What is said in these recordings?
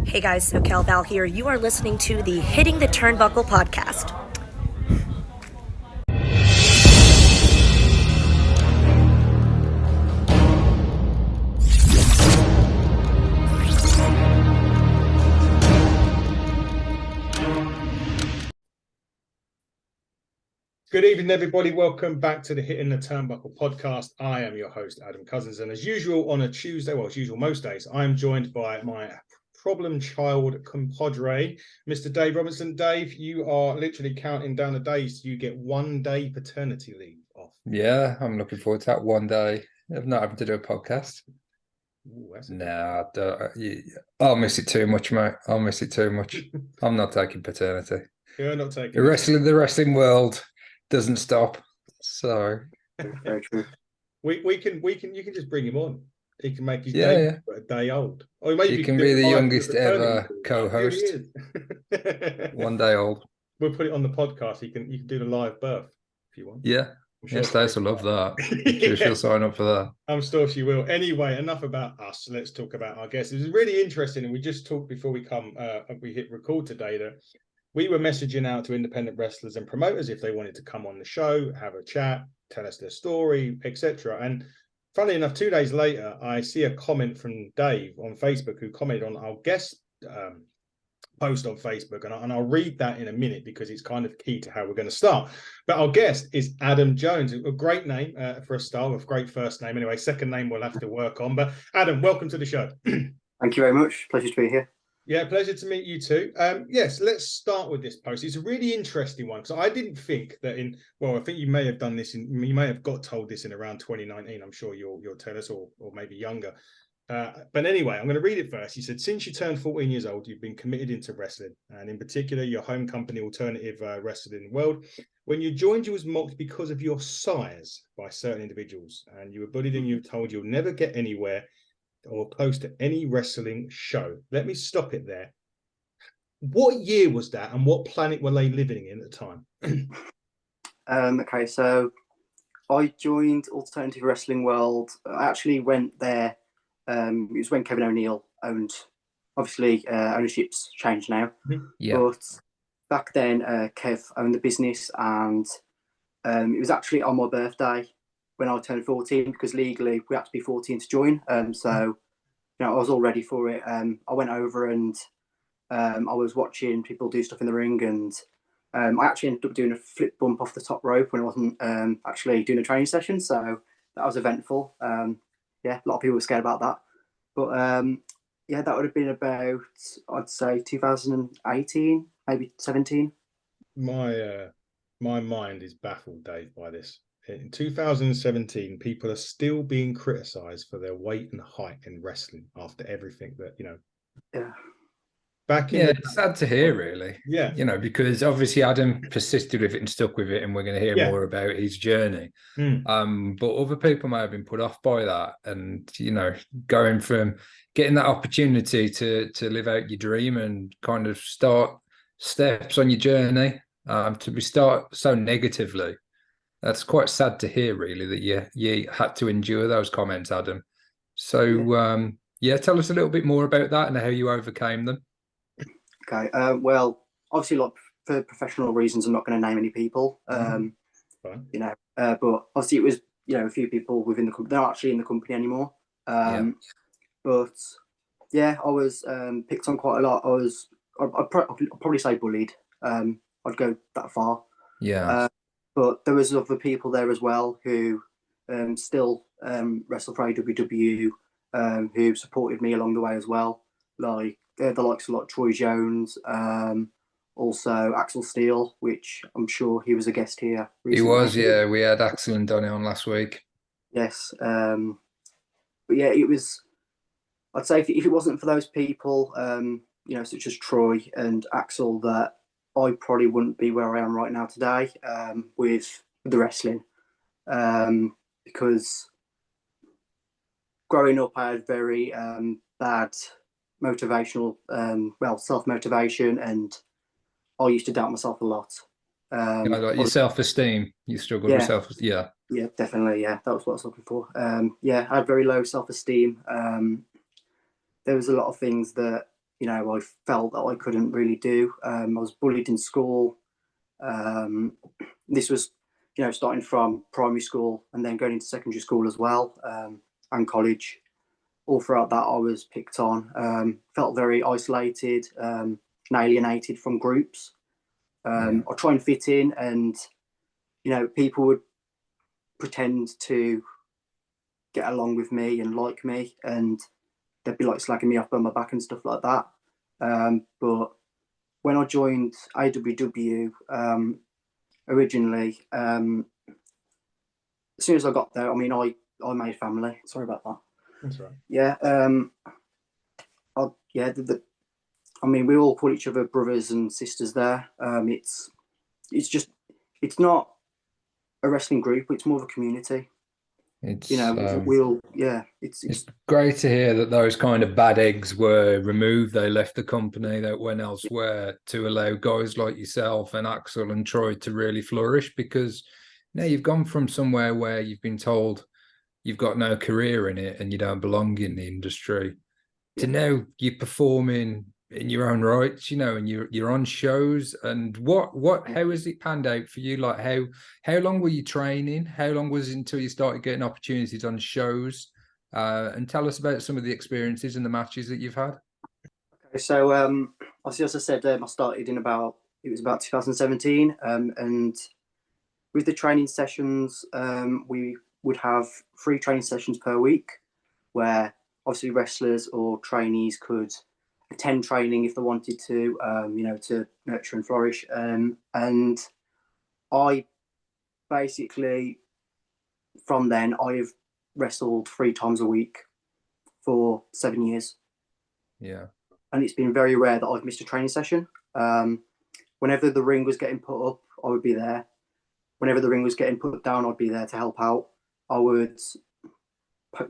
Hey guys, SoCal Val here. You are listening to the Hitting the Turnbuckle podcast. Good evening, everybody. Welcome back to the Hitting the Turnbuckle podcast. I am your host, Adam Cousins, and as usual on a Tuesday, well, as usual most days, I am joined by my problem child compadre, Mr. Dave Robinson. Dave, you are literally counting down the days. You get 1 day paternity leave off. Yeah, I'm looking forward to that one day of not having to do a podcast. Ooh, I'll miss it too much, mate. I'll miss it too much. I'm not taking paternity. You're not taking the wrestling world doesn't stop. So very true. You can just bring him on. He can make his a day old. Or maybe you can be the youngest ever co-host. 1 day old. We'll put it on the podcast. You can do the live birth if you want. Yeah. Sure Stace will love that. She'll sign up for that. I'm sure she will. Anyway, enough about us. Let's talk about our guests. It was really interesting, and we just talked before we hit record today that we were messaging out to independent wrestlers and promoters if they wanted to come on the show, have a chat, tell us their story, etc. And funnily enough, 2 days later, I see a comment from Dave on Facebook who commented on our guest post on Facebook, and I'll read that in a minute because it's kind of key to how we're going to start. But our guest is Adam Jones, a great name for a start, a great first name. Anyway, second name we'll have to work on. But Adam, welcome to the show. Thank you very much. Pleasure to be here. Yeah, pleasure to meet you too. Yes, let's start with this post. It's a really interesting one because I didn't think that I think you may have done this you may have got told this in around 2019. I'm sure you'll tell us, or maybe younger. But anyway, I'm going to read it first. He said, since you turned 14 years old, you've been committed into wrestling, and in particular, your home company, Alternative Wrestling World. When you joined, you was mocked because of your size by certain individuals, and you were bullied and you were told you'll never get anywhere or close to any wrestling show. Let me stop it there. What year was that, and what planet were they living in at the time? Okay, so I joined Alternative Wrestling World. I actually went there. It was when Kevin O'Neill owned. Obviously, ownership's changed now. Yeah. But back then, Kev owned the business, and it was actually on my birthday when I turned 14, because legally we had to be 14 to join. So, I was all ready for it. I went over and I was watching people do stuff in the ring, and I actually ended up doing a flip bump off the top rope when I wasn't actually doing a training session. So that was eventful. A lot of people were scared about that. But that would have been about, I'd say, 2018, maybe 17. My mind is baffled, Dave, by this. In 2017, people are still being criticised for their weight and height in wrestling after everything that, Yeah. It's sad to hear, really. Yeah. Because obviously Adam persisted with it and stuck with it, and we're going to hear more about his journey. But other people may have been put off by that, and going from getting that opportunity to live out your dream and kind of start steps on your journey, to be start so negatively. That's quite sad to hear, really, that you had to endure those comments, Adam. So, tell us a little bit more about that and how you overcame them. Okay. Well, obviously, for professional reasons, I'm not going to name any people. But obviously, it was a few people within the company. They're not actually in the company anymore. But I was picked on quite a lot. I'd probably say bullied. I'd go that far. Yeah. But there was other people there as well who still wrestle for AWW, who supported me along the way as well, like the likes of Troy Jones, also Axel Steele, which I'm sure he was a guest here recently. He was, yeah. We had Axel and Donny on last week. Yes. But it was, I'd say if it wasn't for those people, such as Troy and Axel, that I probably wouldn't be where I am right now today with the wrestling, because growing up I had very bad motivational, self-motivation, and I used to doubt myself a lot. Like your self-esteem, you struggled with self-esteem. Yeah, definitely. Yeah, that was what I was looking for. I had very low self-esteem. There was a lot of things that you know, I felt that I couldn't really do. I was bullied in school. This was, you know, starting from primary school and then going into secondary school as well, and college. All throughout that, I was picked on. Felt very isolated, and alienated from groups. I try and fit in, and you know, people would pretend to get along with me and like me, and they'd be like slagging me off on my back and stuff like that. But when I joined AWW originally, as soon as I got there, I mean, I made family. Sorry about that. That's right. Yeah. I mean, we all call each other brothers and sisters there. It's not a wrestling group. It's more of a community. It's, you know, we all, yeah. It's great to hear that those kind of bad eggs were removed. They left the company, that went elsewhere to allow guys like yourself and Axel and Troy to really flourish, because now you've gone from somewhere where you've been told you've got no career in it and you don't belong in the industry, to now you're performing in your own rights, you know, and you're on shows. And how has it panned out for you? Like, how long were you training? How long was it until you started getting opportunities on shows? And tell us about some of the experiences and the matches that you've had. Okay, so obviously, as I said, I started in about 2017, and with the training sessions, we would have 3 training sessions per week, where obviously wrestlers or trainees could attend training if they wanted to, you know, to nurture and flourish. And I basically, from then, I've wrestled 3 times a week for 7 years. Yeah. And it's been very rare that I've missed a training session. Whenever the ring was getting put up, I would be there. Whenever the ring was getting put down, I'd be there to help out. I would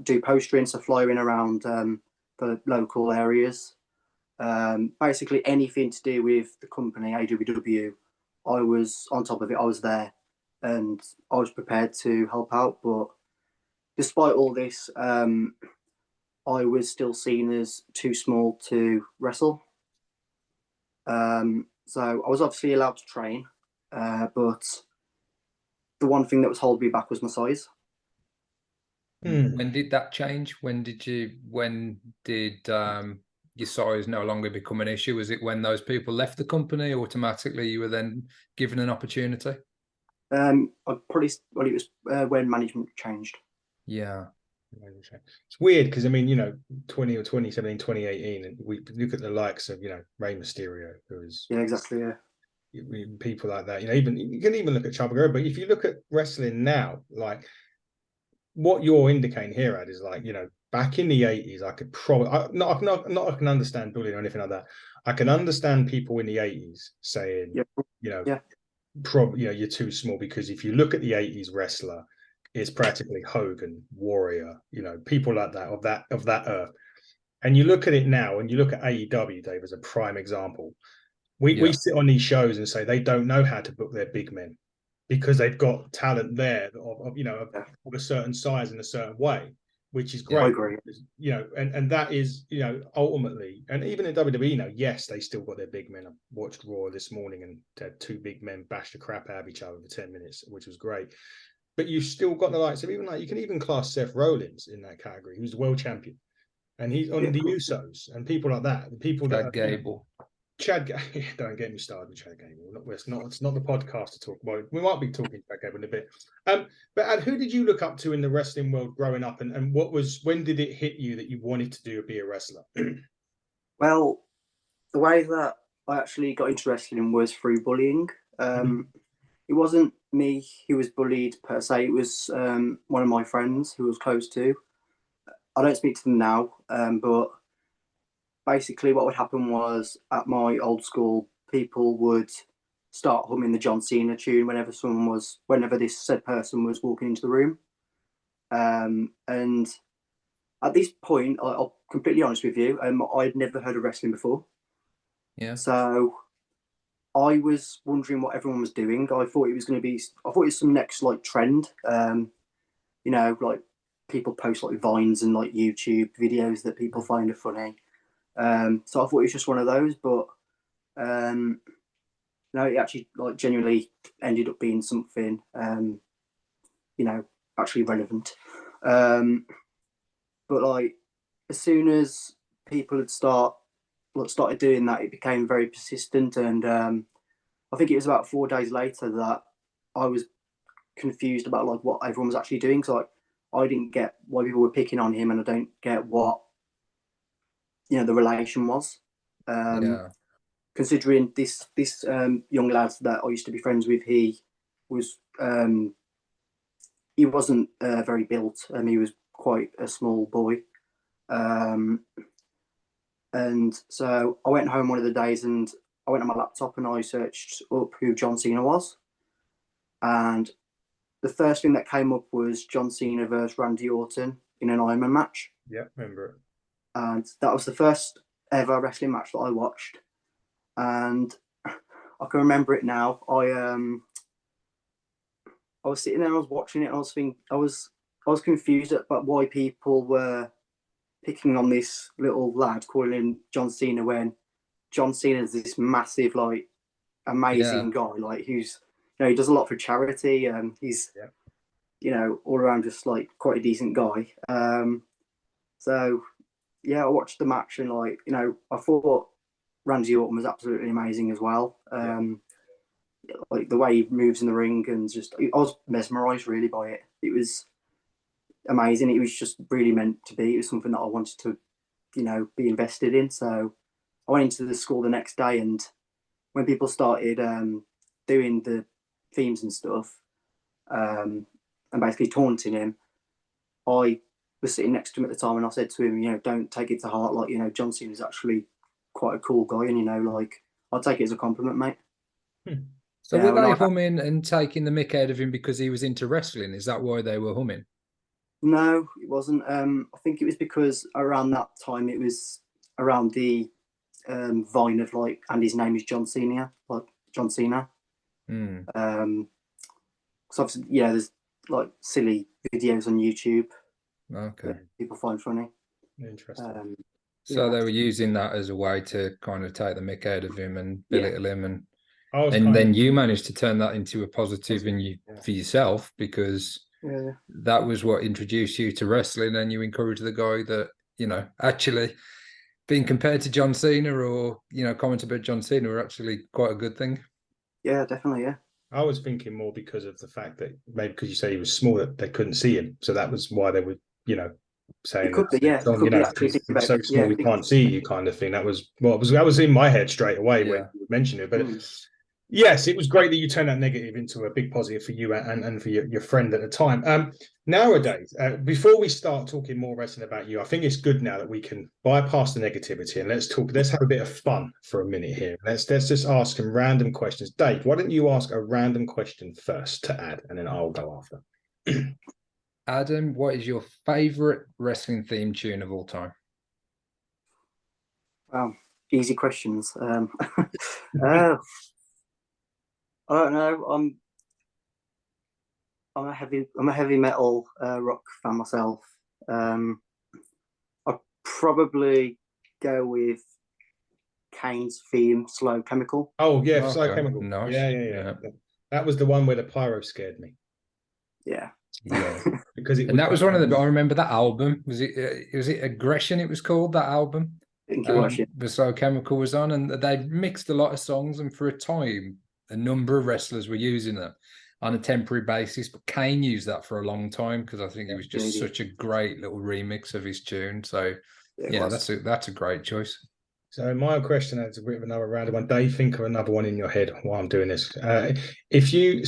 do postering, so flying around the local areas. Basically anything to do with the company, AWW, I was on top of it. I was there and I was prepared to help out. But despite all this, I was still seen as too small to wrestle. So I was obviously allowed to train, but the one thing that was holding me back was my size. When did that change? When did your size no longer become an issue? Was it when those people left the company, automatically you were then given an opportunity? It was when management changed. Yeah. It's weird because, I mean, you know, 2017, 2018, and we look at the likes of, you know, Rey Mysterio, who was... Yeah, exactly, yeah. People like that, you know, you can even look at Chavo Guerrero, but if you look at wrestling now, like, what you're indicating here, Ad, is like, you know, back in the 80s, I could probably I can understand bullying or anything like that. I can understand people in the 80s saying, you know, you're too small, because if you look at the 80s wrestler, it's practically Hogan, Warrior, you know, people like that of that earth. And you look at it now, and you look at AEW, Dave, as a prime example. We sit on these shows and say they don't know how to book their big men, because they've got talent there of you know, of a certain size in a certain way, which is great. I agree. You know, and that is, you know, ultimately, and even in WWE, you know, yes, they still got their big men. I watched Raw this morning and had 2 big men bash the crap out of each other for 10 minutes, which was great. But you've still got the likes of, even like, you can even class Seth Rollins in that category, who's the world champion, and he's on the Usos and people like that. The people Chad Gable. Don't get me started with Chad Gable. It's not the podcast to talk about. We might be talking Chad Gable in a bit. But who did you look up to in the wrestling world growing up, and when did it hit you that you wanted to be a wrestler? Well, the way that I actually got into wrestling was through bullying. It wasn't me who was bullied per se. It was one of my friends who was close to. I don't speak to them now, but basically what would happen was, at my old school, people would start humming the John Cena tune whenever this said person was walking into the room. And at this point, I'll completely honest with you, I'd never heard of wrestling before. Yeah. So I was wondering what everyone was doing. I thought it was some next like trend. You know, like people post like Vines and like YouTube videos that people find are funny. So I thought it was just one of those, but no, it actually like genuinely ended up being something, actually relevant. But like as soon as people had started doing that, it became very persistent, and I think it was about 4 days later that I was confused about like what everyone was actually doing. So like I didn't get why people were picking on him, and I don't get what the relation was. Considering this young lad that I used to be friends with, he wasn't very built, and he was quite a small boy. And so I went home one of the days, and I went on my laptop and I searched up who John Cena was, and the first thing that came up was John Cena versus Randy Orton in an Ironman match. Yeah, remember it. And that was the first ever wrestling match that I watched, and I can remember it now. I was sitting there, I was watching it, and I was confused about why people were picking on this little lad, calling him John Cena, when John Cena is this massive, like, amazing guy, like, who's, he does a lot for charity, and he's, all around just like quite a decent guy. So yeah, I watched the match, and like, I thought Randy Orton was absolutely amazing as well. Like the way he moves in the ring, and just, I was mesmerized really by it. It was amazing. It was just really meant to be. It was something that I wanted to, be invested in. So I went into the school the next day, and when people started doing the themes and stuff, and basically taunting him, I was sitting next to him at the time, and I said to him, don't take it to heart. Like, John Cena is actually quite a cool guy, and like, I'll take it as a compliment, mate. So were they humming and taking the mick out of him because he was into wrestling? Is that why they were humming? No, it wasn't. I think it was because around that time, it was around the vine of like, and his name is John Cena, like John Cena. So obviously, there's like silly videos on YouTube. Okay. People find funny. Interesting. So they were using that as a way to kind of take the mick out of him and belittle him, and then you managed to turn that into a positive for yourself, because that was what introduced you to wrestling, and you encouraged the guy that, actually being compared to John Cena, or, comments about John Cena, were actually quite a good thing. Yeah, definitely, yeah. I was thinking more because of the fact that maybe because you say he was small, that they couldn't see him, so that was why they were, saying that, so small we can't see you, kind of thing. That was that was in my head straight away when you mentioned it. But yes, it was great that you turned that negative into a big positive for you and for your friend at the time. Nowadays, before we start talking more wrestling about you, I think it's good now that we can bypass the negativity and let's have a bit of fun for a minute here. Let's just ask some random questions. Dave, why don't you ask a random question first to add, and then I'll go after. Adam, what is your favorite wrestling theme tune of all time? Wow, easy questions. I don't know. I'm a heavy metal rock fan myself. I'd probably go with Kane's theme, Slow Chemical. Oh yeah, Slow Chemical. Nice. Yeah. That was the one where the pyro scared me. Yeah. Because that was one of the. I remember that album. Was it Aggression? It was called, that album. I think it was. Yeah. The Slow Chemical was on, and they mixed a lot of songs, and for a time, a number of wrestlers were using them on a temporary basis. But Kane used that for a long time, because I think it was just such a great little remix of his tune. So that's a great choice. So my question is a bit of another random one. Dave, think of another one in your head while I'm doing this. If you're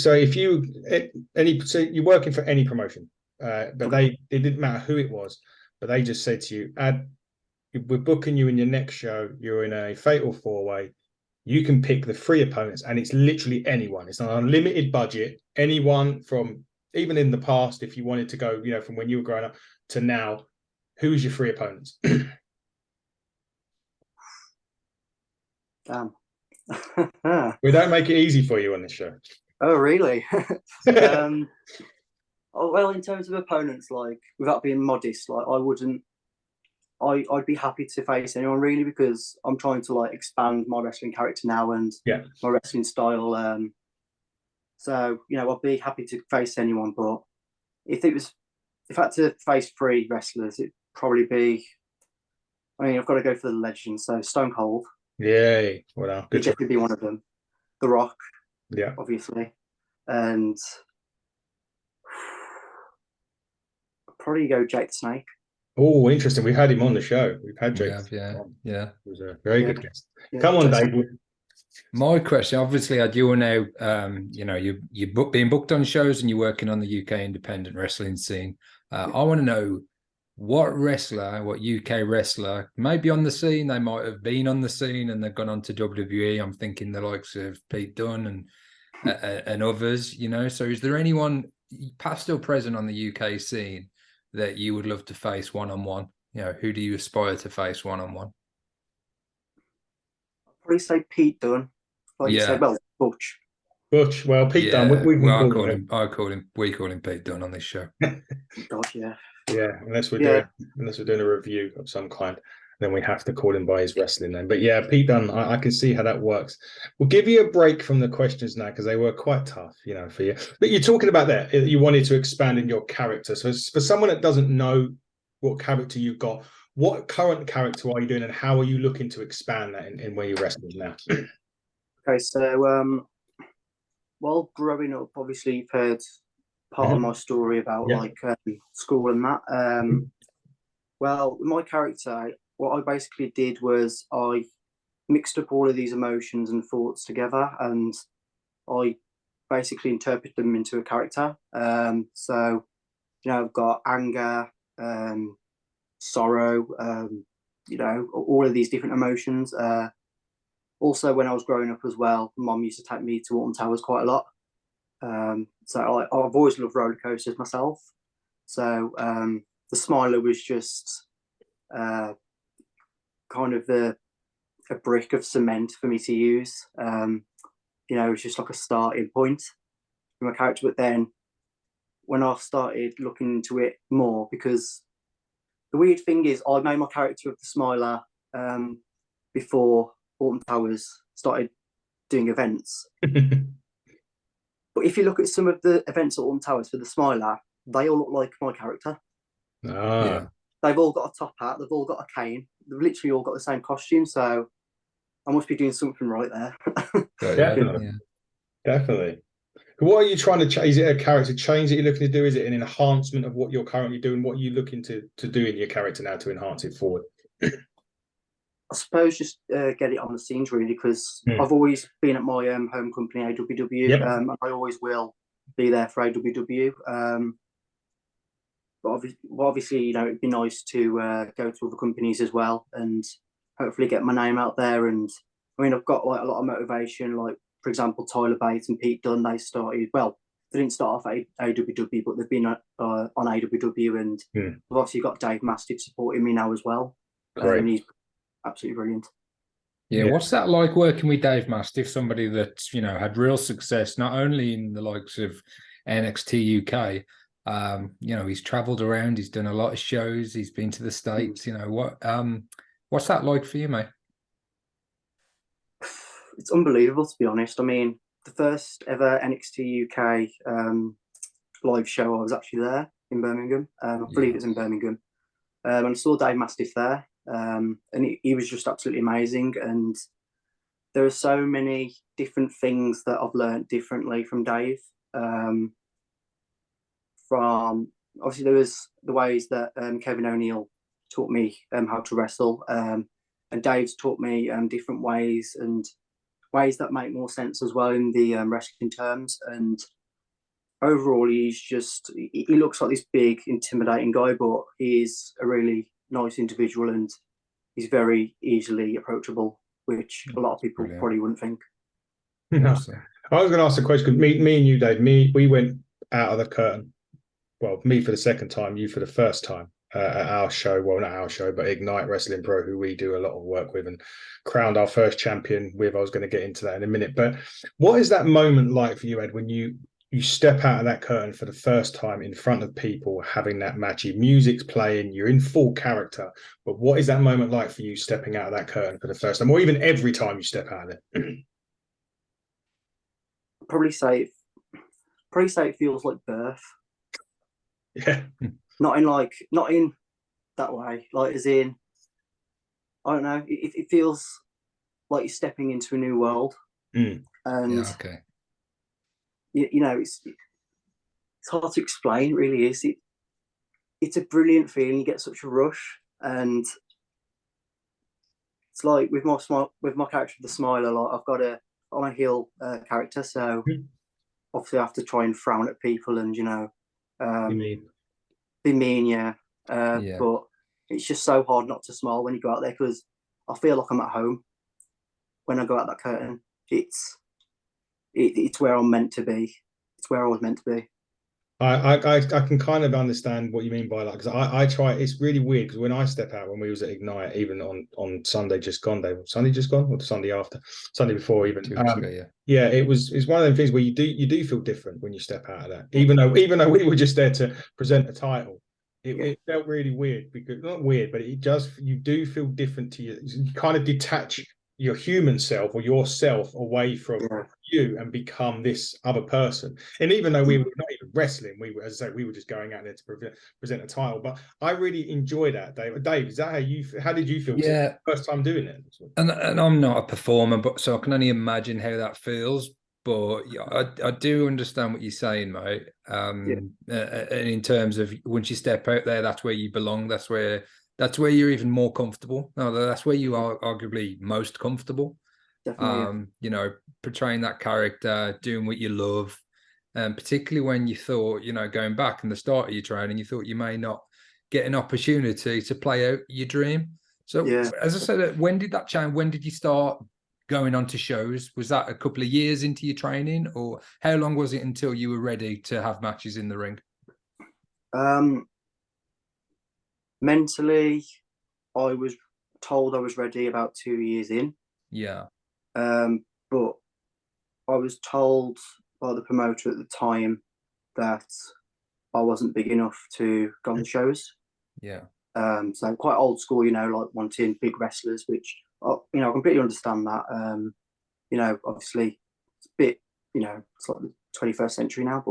working for any promotion, but it didn't matter who it was, but they just said to you, we're booking you in your next show. You're in a fatal 4-way. You can pick the 3 opponents, and it's literally anyone. It's an unlimited budget. Anyone from, even in the past, if you wanted to go, from when you were growing up to now, who's your 3 opponents? Damn. We don't make it easy for you on this show. Oh, really? Well, in terms of opponents, like, without being modest, like, I wouldn't I'd be happy to face anyone really, because I'm trying to like expand my wrestling character now and my wrestling style. So I'd be happy to face anyone, but if I had to face 3 wrestlers, it'd probably be. I mean, I've got to go for the legend. So Stone Cold. Yay! Well, He'd definitely be one of them. The Rock. Yeah. Obviously, and I'd probably go Jake the Snake. Oh, interesting. We've had him on the show. We've had Jake. Yeah. It was a very good guest. Yeah. Come on, Dave. My question, obviously, you're now, you're being booked on shows and you're working on the UK independent wrestling scene. I want to know what UK wrestler, maybe on the scene, they might have been on the scene and they've gone on to WWE. I'm thinking the likes of Pete Dunne and others, So is there anyone past or present on the UK scene that you would love to face one-on-one? Who do you aspire to face one-on-one? Probably say Pete Dunne. Like you said, well, Butch. Butch. Well, Pete Dunne. We call him Pete Dunne on this show. God, yeah. Yeah, unless we're doing a review of some kind, then we have to call him by his wrestling name. But yeah, Pete Dunne, I can see how that works. We'll give you a break from the questions now because they were quite tough, for you. But you're talking about that you wanted to expand in your character. So for someone that doesn't know what character you've got, what current character are you doing, and how are you looking to expand that in where you're wrestling now? Okay, so while growing up, obviously you've heard part of my story about school and that. Well, my character, what I basically did was I mixed up all of these emotions and thoughts together, and I basically interpret them into a character. So I've got anger, sorrow, all of these different emotions. Also, when I was growing up as well, Mum used to take me to Alton Towers quite a lot. So I've always loved roller coasters myself. So the Smiler was just kind of a brick of cement for me to use. It was just like a starting point for my character. But then when I started looking into it more, because the weird thing is I made my character of the Smiler before Alton Towers started doing events. But if you look at some of the events at Alton Towers for the Smiler, they all look like my character. Yeah. They've all got a top hat. They've all got a cane. They've literally all got the same costume. So I must be doing something right there. Definitely. What are you trying to change? Is it a character change that you're looking to do? Is it an enhancement of what you're currently doing? What are you looking to do in your character now to enhance it forward? I suppose just get it on the scenes really, because I've always been at my home company AWW, and I always will be there for AWW. But obviously, it'd be nice to go to other companies as well and hopefully get my name out there. And I mean, I've got like a lot of motivation. Like for example, Tyler Bates and Pete Dunne, they didn't start off at AWW, but they've been on AWW, and I've obviously got Dave Mastiff supporting me now as well. Great. He's absolutely brilliant. Yeah, what's that like working with Dave Mastiff, somebody that's had real success not only in the likes of NXT UK, he's traveled around, he's done a lot of shows, he's been to the States. What's that like for you, mate? It's unbelievable, to be honest. I mean, the first ever NXT UK live show, I was actually there in Birmingham. I believe it's in Birmingham, and I saw Dave Mastiff there. And he was just absolutely amazing, and there are so many different things that I've learned differently from Dave. From obviously there was the ways that Kevin O'Neill taught me how to wrestle, and Dave's taught me different ways and ways that make more sense as well in the wrestling terms. And overall, he looks like this big intimidating guy, but he is a really nice individual, and he's very easily approachable, which a lot of people probably wouldn't think. No. I was going to ask a question, because me and you, Dave, we went out of the curtain. Well, me for the second time, you for the first time at our show. Well, not our show, but Ignite Wrestling Pro, who we do a lot of work with, and crowned our first champion with. I was going to get into that in a minute. But what is that moment like for you, Ed, when you you step out of that curtain for the first time in front of people, having that match. Your music's playing, you're in full character. But what is that moment like for you, stepping out of that curtain for the first time, or even every time you step out of it? Probably say it feels like birth. Yeah. Not in that way. Like, as in, I don't know. It feels like you're stepping into a new world. Mm. And yeah, okay. you know, it's hard to explain. It really is. It's a brilliant feeling. You get such a rush, and it's like with my character, the Smiler. Like, I'm a heel character, so obviously I have to try and frown at people and, you know, be mean, yeah. But it's just so hard not to smile when you go out there, because I feel like I'm at home when I go out that curtain. It's where I'm meant to be. It's where I was meant to be. I can kind of understand what you mean by that, because I try. It's really weird because when I step out, when we was at Ignite, even on Sunday just gone, Sunday just gone, or the Sunday after, Sunday before, even 2 weeks ago, yeah, it's one of them things where you do feel different when you step out of that. Even though we were just there to present a title, it felt really weird, because not weird, but you do feel different to you. You kind of detach your human self or yourself away from you and become this other person. And even though we were not even wrestling, we were, as I say, we were just going out there to present a title. But I really enjoy that, Dave. Dave, is that how did you feel? Yeah, first time doing it. And I'm not a performer, but so I can only imagine how that feels. But yeah, I do understand what you're saying, mate. And in terms of once you step out there, that's where you belong. That's where you're even more comfortable. No, that's where you are arguably most comfortable. Definitely. You know, portraying that character, doing what you love, and particularly when you thought, you know, going back in the start of your training, you thought you may not get an opportunity to play out your dream. So, as I said, when did that change? When did you start going on to shows? Was that a couple of years into your training, or how long was it until you were ready to have matches in the ring? Mentally, I was told I was ready about 2 years in. Yeah. But I was told by the promoter at the time that I wasn't big enough to go on the shows. Yeah. So quite old school, you know, like wanting big wrestlers, which, you know, I completely understand that. You know, obviously it's a bit, you know, it's like the 21st century now,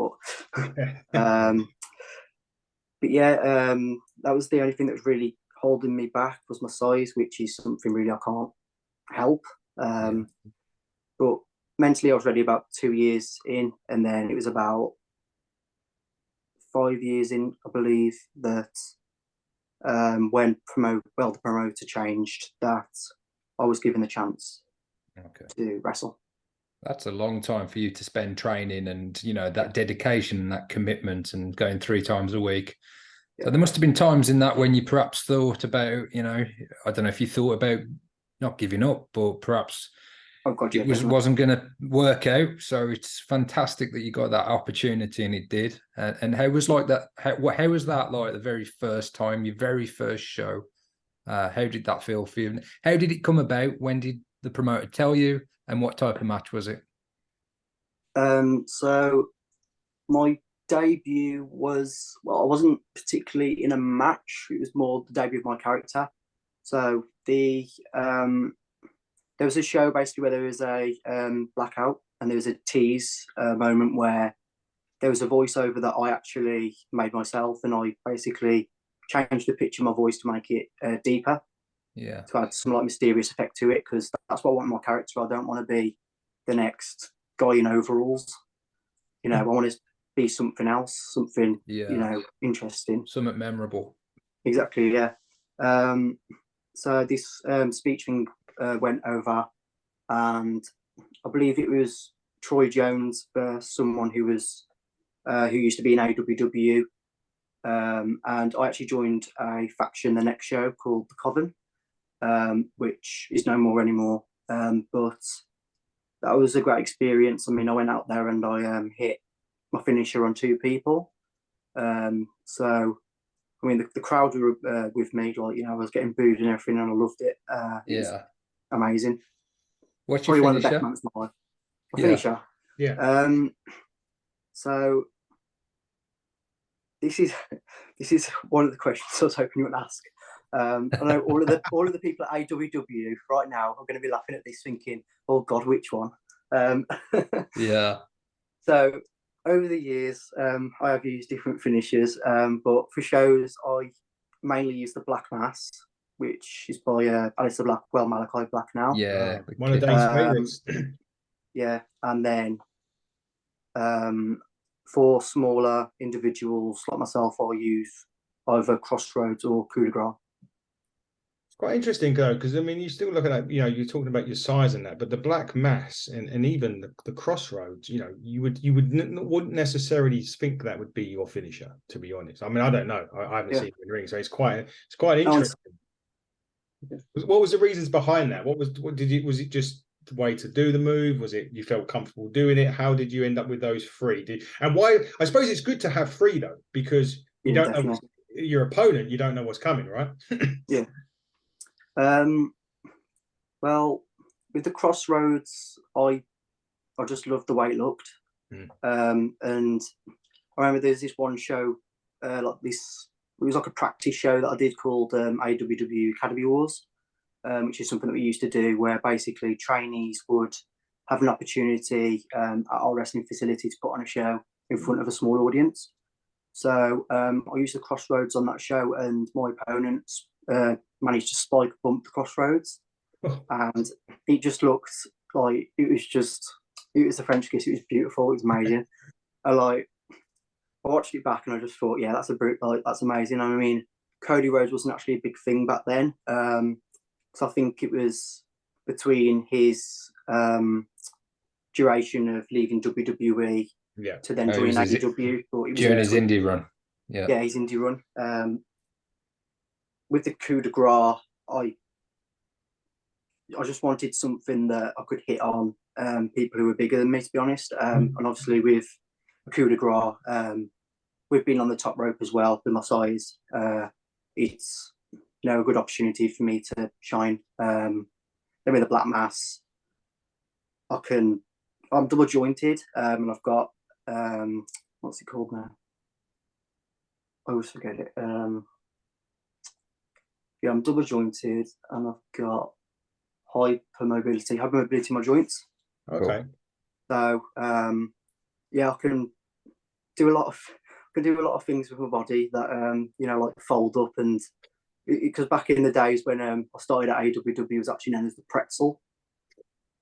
but yeah, that was the only thing that was really holding me back, was my size, which is something really I can't help. But mentally I was ready about 2 years in, and then it was about 5 years in, I believe, that when the promoter changed, that I was given the chance to wrestle. That's a long time for you to spend training, and, you know, that dedication and that commitment, and going 3 times a week. So there must have been times in that when you perhaps thought about, you know, I don't know if you thought about not giving up, but perhaps it wasn't going to work out. So it's fantastic that you got that opportunity, and it did. And how was like that? How was that like the very first time, your very first show? How did that feel for you? How did it come about? When did the promoter tell you? And what type of match was it? So my debut was, well, I wasn't particularly in a match. It was more the debut of my character. So there was a show basically where there was a blackout, and there was a tease moment where there was a voiceover that I actually made myself, and I basically changed the pitch of my voice to make it deeper. Yeah. To add some like mysterious effect to it, because that's what I want in my character. I don't want to be the next guy in overalls. You know, I want to be something else, something, you know, interesting. Something memorable. Exactly, yeah. So this speech thing went over, and I believe it was Troy Jones versus someone who was who used to be in AWW. And I actually joined a faction the next show called the Coven, which is no more anymore. But that was a great experience. I mean, I went out there and I hit my finisher on 2 people. So, I mean, the crowd were with me. Like, you know, I was getting booed and everything, and I loved it. It was amazing. What's your Probably finisher? one of the best moments of my life. My finisher. Yeah. So this is one of the questions I was hoping you would ask. I know all of the people at AWW right now are going to be laughing at this, thinking, "Oh God, which one?" Yeah. So over the years, I have used different finishes, but for shows, I mainly use the Black Mass, which is by Alistair Blackwell, Malachi Black now. Yeah, one of Dave's favourites. Yeah, and then for smaller individuals like myself, I'll use either Crossroads or Coup de Grace. It's quite interesting, though, because I mean, you're still looking at, you know, you're talking about your size and that, but the Black Mass and even the Crossroads, you know, you wouldn't necessarily think that would be your finisher, to be honest. I mean, I don't know. I haven't seen it in the ring, so it's quite interesting. What was the reasons behind that? Was it just the way to do the move? Was it you felt comfortable doing it? How did you end up with those three? And why? I suppose it's good to have three though, because you don't know your opponent. You don't know what's coming, right? Yeah. Well, with the Crossroads, I just loved the way it looked. And I remember there's this one show, like this. It was like a practice show that I did called AWW Academy Wars, which is something that we used to do, where basically trainees would have an opportunity at our wrestling facility to put on a show in front of a small audience. So I used the Crossroads on that show, and my opponents managed to spike bump the Crossroads, and it just looked like it was the French kiss. It was beautiful. It was amazing. I watched it back and I just thought, yeah, that's amazing. I mean, Cody Rhodes wasn't actually a big thing back then, because I think it was between his duration of leaving WWE to then joining AEW. During his indie run. Yeah, his indie run. With the Coup de Grace, I just wanted something that I could hit on people who were bigger than me, to be honest. And obviously with Coup de Grace, we've been on the top rope as well with my size. It's a good opportunity for me to shine. Then with the Black Mass, I'm double jointed, and I've got what's it called now? I always forget it. I'm double jointed, and I've got hypermobility in my joints. Okay. So I can do a lot of things with my body that like fold up, and because back in the days when I started at AWW, it was actually known as the Pretzel.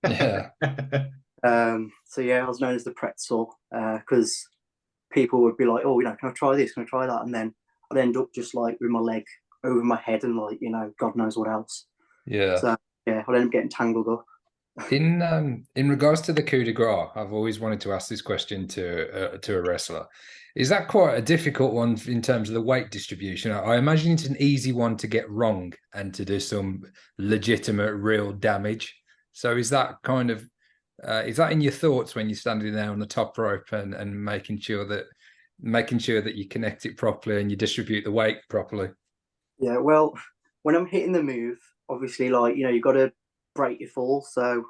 Yeah. I was known as the Pretzel because people would be like, "Oh, can I try this? Can I try that?" And then I'd end up just like with my leg over my head and God knows what else. Yeah. So I'd end up getting tangled up. In regards to the coup de grace, I've always wanted to ask this question to a wrestler. Is that quite a difficult one in terms of the weight distribution? I imagine it's an easy one to get wrong and to do some legitimate, real damage. So is that kind of is that in your thoughts when you're standing there on the top rope and making sure that you connect it properly and you distribute the weight properly? Yeah, well, when I'm hitting the move, obviously, you've got to break your fall. So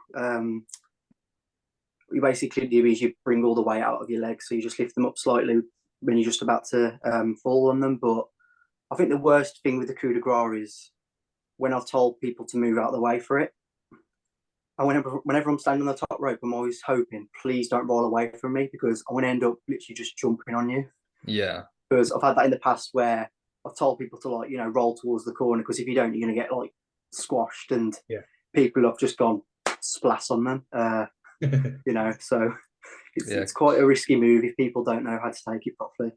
you basically do is you bring all the weight out of your legs, so you just lift them up slightly when you're just about to fall on them. But I think the worst thing with the coup de grace is when I've told people to move out of the way for it. And whenever I'm standing on the top rope, I'm always hoping, please don't roll away from me, because I'm going to end up literally just jumping on you. Yeah. Because I've had that in the past where I've told people to roll towards the corner, because if you don't, you're going to get squashed, and people have just gone splash on them. So it's quite a risky move if people don't know how to take it properly.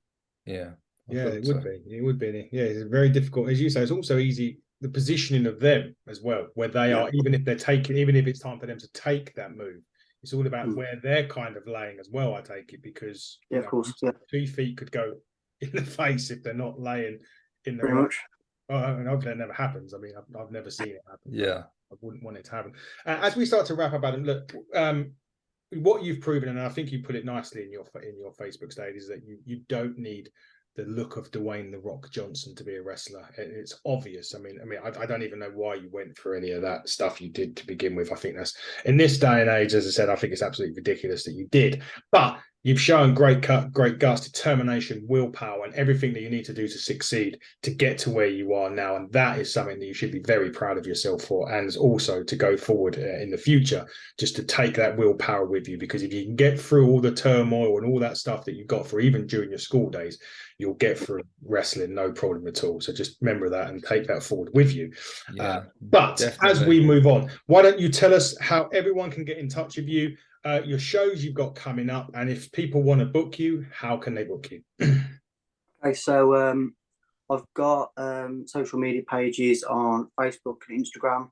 Yeah. It would be. Yeah, it's very difficult. As you say, it's also easy, the positioning of them as well, where they are, even if it's time for them to take that move, it's all about where they're kind of laying as well, I take it, because of course, 2 feet could go in the face if they're not laying in the pretty much. And hopefully that never happens. I mean, I've never seen it happen. Yeah. I wouldn't want it to happen. As we start to wrap up, Adam, look, what you've proven, and I think you put it nicely in your Facebook stage, is that you don't need the look of Dwayne "The Rock" Johnson to be a wrestler. It's obvious. I mean, I don't even know why you went through any of that stuff you did to begin with. I think that's, in this day and age, as I said, I think it's absolutely ridiculous that you did. But You've shown great guts, determination, willpower, and everything that you need to do to succeed to get to where you are now. And that is something that you should be very proud of yourself for, and also to go forward in the future, just to take that willpower with you. Because if you can get through all the turmoil and all that stuff that you've got through, even during your school days, you'll get through wrestling no problem at all. So just remember that and take that forward with you. Yeah, but definitely. As we move on, why don't you tell us how everyone can get in touch with you? Your shows you've got coming up, and if people want to book you, how can they book you? Okay, so I've got social media pages on Facebook and Instagram.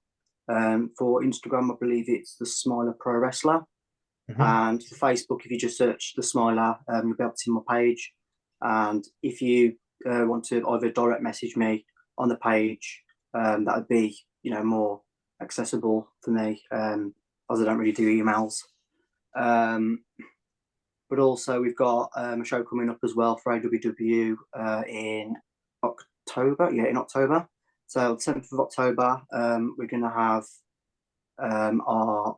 For Instagram, I believe it's the Smiler Pro Wrestler, and for Facebook, if you just search the Smiler, you'll be able to see my page. And if you want to either direct message me on the page, that would be more accessible for me, as I don't really do emails. But also we've got a show coming up as well for AWW in October. Yeah, in October. So the 7th of October, we're going to have our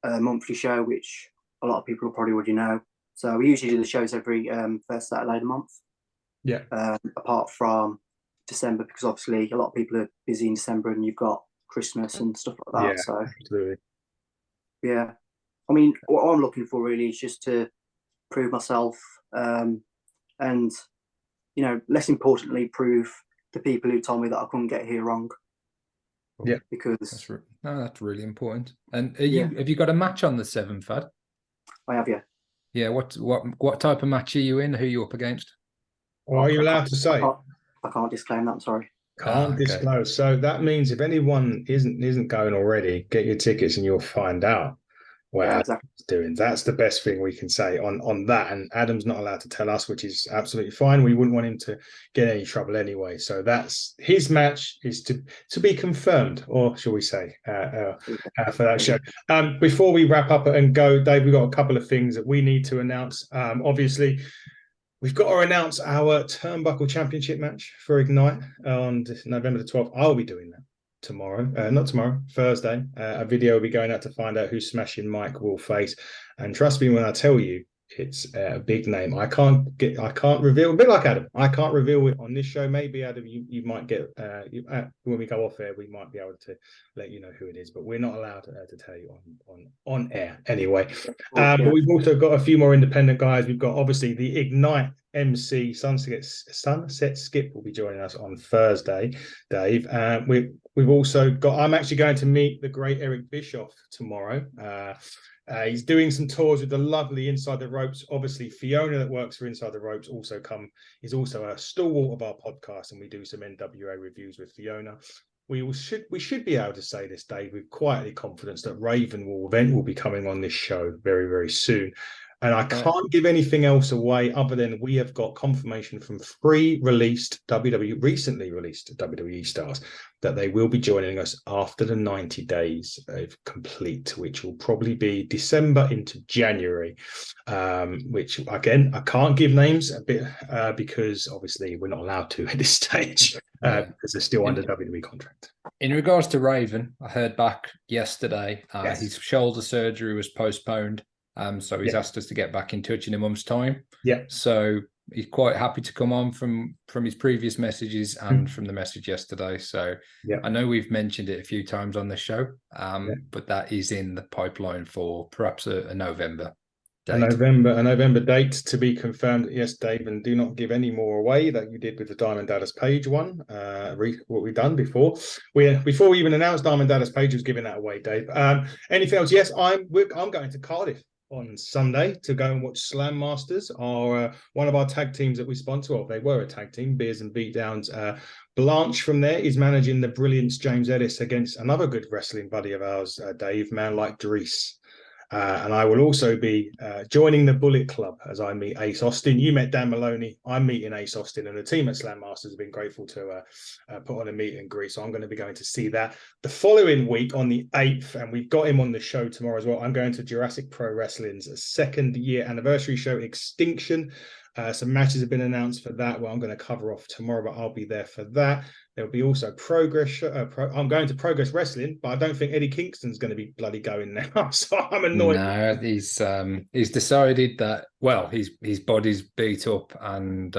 monthly show, which a lot of people will probably already know. So we usually do the shows every first Saturday of the month. Yeah. Apart from December, because obviously a lot of people are busy in December, and you've got Christmas and stuff like that. Yeah, so absolutely. Yeah. I mean, what I'm looking for really is just to prove myself, and less importantly, prove the people who told me that I couldn't get here wrong. Yeah, because that's really important. And have you got a match on the 7th, Fad? I have, yeah. Yeah. What type of match are you in? Who are you up against? Or are you allowed to say? I can't disclaim that. I'm sorry. Can't disclose. So that means if anyone isn't going already, get your tickets and you'll find out what Adam's doing. That's the best thing we can say on that. And Adam's not allowed to tell us, which is absolutely fine. We wouldn't want him to get any trouble anyway. So that's his match, is to be confirmed, or shall we say, for that show. Before we wrap up and go, Dave, we've got a couple of things that we need to announce. Obviously, we've got to announce our Turnbuckle Championship match for Ignite on November the 12th. I'll be doing that Thursday. A video will be going out to find out who Smashing Mike will face. And trust me when I tell you, it's a big name. I can't reveal, a bit like Adam, I can't reveal it on this show. Maybe Adam, you might get when we go off air, we might be able to let you know who it is, but we're not allowed to tell you on air anyway. But we've also got a few more independent guys. We've got obviously the Ignite MC Sunset Skip will be joining us on Thursday, Dave. We've also got, I'm actually going to meet the great Eric Bischoff tomorrow. He's doing some tours with the lovely Inside the Ropes. Obviously, Fiona that works for Inside the Ropes is also a stalwart of our podcast, and we do some NWA reviews with Fiona. We should be able to say this, Dave, with quietly confidence that Raven will be coming on this show very, very soon. And I can't give anything else away other than we have got confirmation from recently released WWE stars that they will be joining us after the 90 days of complete, which will probably be December into January, which, again, I can't give names a bit because obviously we're not allowed to at this stage because they're still under WWE contract. In regards to Raven, I heard back yesterday his shoulder surgery was postponed. So he's asked us to get back in touch in a month's time. Yeah. So he's quite happy to come on from his previous messages and from the message yesterday. So I know we've mentioned it a few times on the show, but that is in the pipeline for perhaps a November date. A November date to be confirmed. Yes, Dave, and do not give any more away that you did with the Diamond Dallas Page one. What we've done before. Before we even announced Diamond Dallas Page was giving that away, Dave. Anything else? Yes, I'm going to Cardiff on Sunday to go and watch Slam Masters, one of our tag teams that we sponsor. Well, they were a tag team, Beers and Beatdowns. Blanche from there is managing the brilliant James Ellis against another good wrestling buddy of ours, Dave, man like Dries. And I will also be joining the Bullet Club as I meet Ace Austin. You met Dan Maloney. I'm meeting Ace Austin, and the team at Slam Masters have been grateful to put on a meet and greet. So I'm going to be going to see that. The following week on the 8th, and we've got him on the show tomorrow as well, I'm going to Jurassic Pro Wrestling's 2nd year anniversary show, Extinction. Some matches have been announced for that. Well, I'm going to cover off tomorrow, but I'll be there for that. There'll be also Progress. I'm going to Progress Wrestling, but I don't think Eddie Kingston's going to be bloody going now. So I'm annoyed. No, he's decided that, well, his body's beat up, and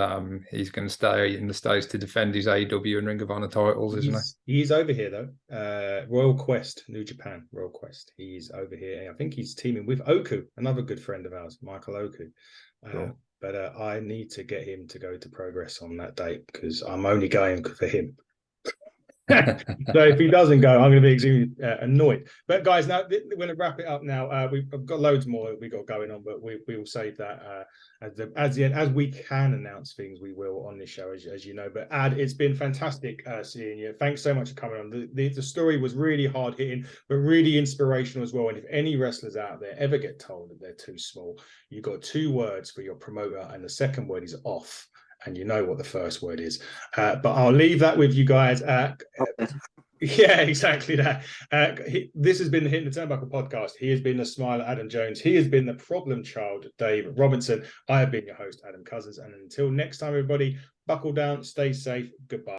he's going to stay in the States to defend his AEW and Ring of Honor titles, isn't he? He's over here though. Royal Quest, New Japan, Royal Quest. He's over here. I think he's teaming with Oku, another good friend of ours, Michael Oku. Cool. But I need to get him to go to Progress on that date because I'm only going for him. So if he doesn't go, I'm going to be extremely annoyed. But guys, now we're going to wrap it up now. We've got loads more we got going on, but we will save that as we can announce things. We will on this show, as you know. But Ad, it's been fantastic seeing you. Thanks so much for coming on. The story was really hard hitting, but really inspirational as well. And if any wrestlers out there ever get told that they're too small, you've got 2 words for your promoter, and the second word is off. And you know what the first word is. But I'll leave that with you guys. Yeah, exactly that. This has been the Hitting the Turnbuckle podcast. He has been the Smiler, Adam Jones. He has been the Problem Child, Dave Robinson. I have been your host, Adam Cousins. And until next time, everybody, buckle down, stay safe. Goodbye.